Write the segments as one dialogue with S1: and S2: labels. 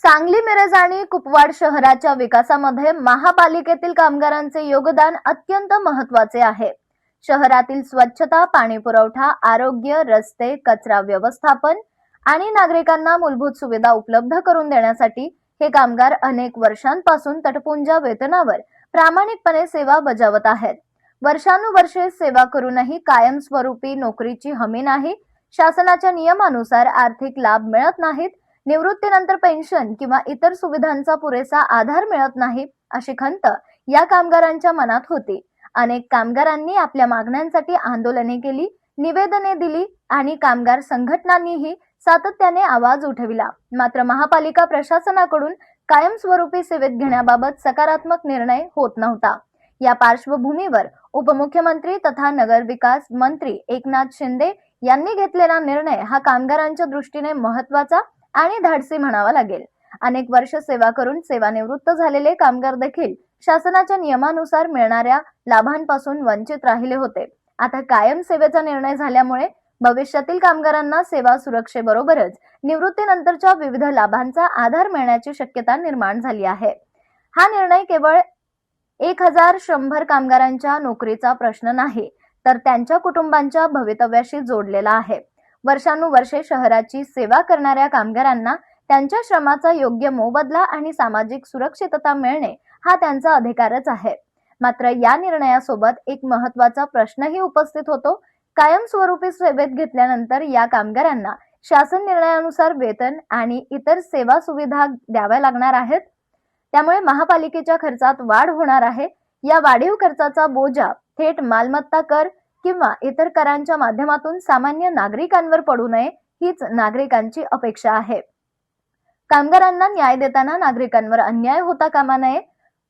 S1: सांगली, मिरज आणि कुपवाड शहराच्या विकासामध्ये महापालिकेतील कामगारांचे योगदान अत्यंत महत्त्वाचे आहे. शहरातील स्वच्छता, पाणी पुरवठा, आरोग्य, रस्ते, कचरा व्यवस्थापन आणि नागरिकांना मूलभूत सुविधा उपलब्ध करून देण्यासाठी हे कामगार अनेक वर्षांपासून तटपुंजा वेतनावर प्रामाणिकपणे सेवा बजावत आहेत. वर्षानुवर्षे सेवा करूनही कायमस्वरूपी नोकरीची हमी नाही, शासनाच्या नियमानुसार आर्थिक लाभ मिळत नाहीत, निवृत्तीनंतर पेन्शन किंवा इतर सुविधांचा पुरेसा आधार मिळत नाही, अशी खंत या कामगारांच्या मनात होती. अनेक कामगारांनी आपल्या मागण्यांसाठी आंदोलने केली, निवेदने दिली आणि कामगार संघटनांनीही सातत्याने आवाज उठविला. मात्र महापालिका प्रशासनाकडून कायमस्वरूपी सेवेत घेण्याबाबत सकारात्मक निर्णय होत नव्हता. या पार्श्वभूमीवर उपमुख्यमंत्री तथा नगरविकास मंत्री एकनाथ शिंदे यांनी घेतलेला निर्णय हा कामगारांच्या दृष्टीने महत्त्वाचा आणि धाडसी म्हणावा लागेल. अनेक वर्ष सेवा करून सेवानिवृत्त झालेले कामगार देखील शासनाच्या नियमानुसार मिळणाऱ्या लाभांपासून वंचित राहिले होते. आता कायम सेवेचा निर्णय झाल्यामुळे भविष्यातील कामगारांना सेवा सुरक्षेबरोबरच निवृत्तीनंतरच्या विविध लाभांचा आधार मिळण्याची शक्यता निर्माण झाली आहे. हा निर्णय केवळ 1100 कामगारांच्या नोकरीचा प्रश्न नाही, तर त्यांच्या कुटुंबांच्या भवितव्याशी जोडलेला आहे. वर्षानुवर्षे शहराची सेवा करणाऱ्या कामगारांना त्यांच्या श्रमाचा योग्य मोबदला आणि सामाजिक सुरक्षितता मिळणे हा त्यांचा अधिकारच आहे. मात्र या निर्णयासोबत एक महत्त्वाचा प्रश्नही उपस्थित होतो. कायमस्वरूपी सेवेत घेतल्यानंतर या कामगारांना शासन निर्णयानुसार वेतन आणि इतर सेवा सुविधा द्याव्या लागणार आहेत. त्यामुळे महापालिकेच्या खर्चात वाढ होणार आहे. या वाढीव खर्चाचा बोजा थेट मालमत्ता कर किंवा इतर करांच्या माध्यमातून सामान्य नागरिकांवर पडू नये, हीच नागरिकांची अपेक्षा आहे. कामगारांना न्याय देताना नागरिकांवर अन्याय होता कामा नये.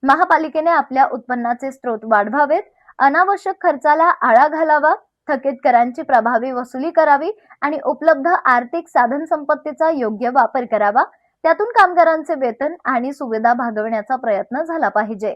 S1: महापालिकेने आपल्या उत्पन्नाचे स्रोत वाढवावेत, अनावश्यक खर्चाला आळा घालावा, थकीत करांची प्रभावी वसुली करावी आणि उपलब्ध आर्थिक साधन संपत्तीचा योग्य वापर करावा. त्यातून कामगारांचे वेतन आणि सुविधा भागविण्याचा प्रयत्न झाला पाहिजे.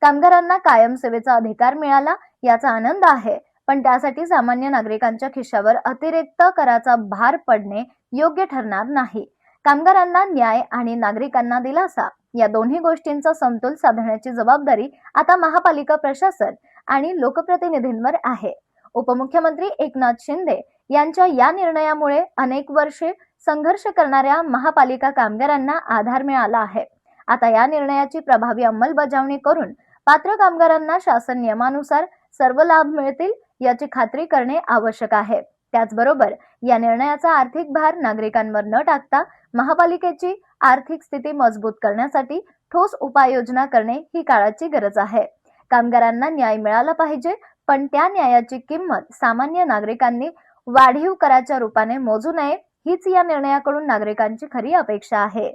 S1: कामगारांना कायम सेवेचा अधिकार मिळाला याचा आनंद आहे, पण त्यासाठी सामान्य नागरिकांच्या खिशावर अतिरिक्त कराचा भार पडणे योग्य ठरणार नाही. कामगारांना न्याय आणि नागरिकांना दिलासा या दोन्ही गोष्टींचा समतोल साधण्याची जबाबदारी आता महापालिका प्रशासन आणि लोकप्रतिनिधींवर आहे. उपमुख्यमंत्री एकनाथ शिंदे यांच्या या निर्णयामुळे अनेक वर्षे संघर्ष करणाऱ्या महापालिका कामगारांना आधार मिळाला आहे. आता या निर्णयाची प्रभावी अंमलबजावणी करून पात्र कामगारांना शासन नियमानुसार सर्व लाभ मिळतील याची खात्री करणे आवश्यक आहे. त्याचबरोबर या निर्णयाचा आर्थिक भार नागरिकांवर न टाकता महापालिकेची आर्थिक स्थिती मजबूत करण्यासाठी ठोस उपाययोजना करणे ही काळाची गरज आहे. कामगारांना न्याय मिळाला पाहिजे, पण त्या न्यायाची किंमत सामान्य नागरिकांनी वाढीव कराच्या रूपाने मोजू नये, हीच या निर्णयाकडून नागरिकांची खरी अपेक्षा आहे.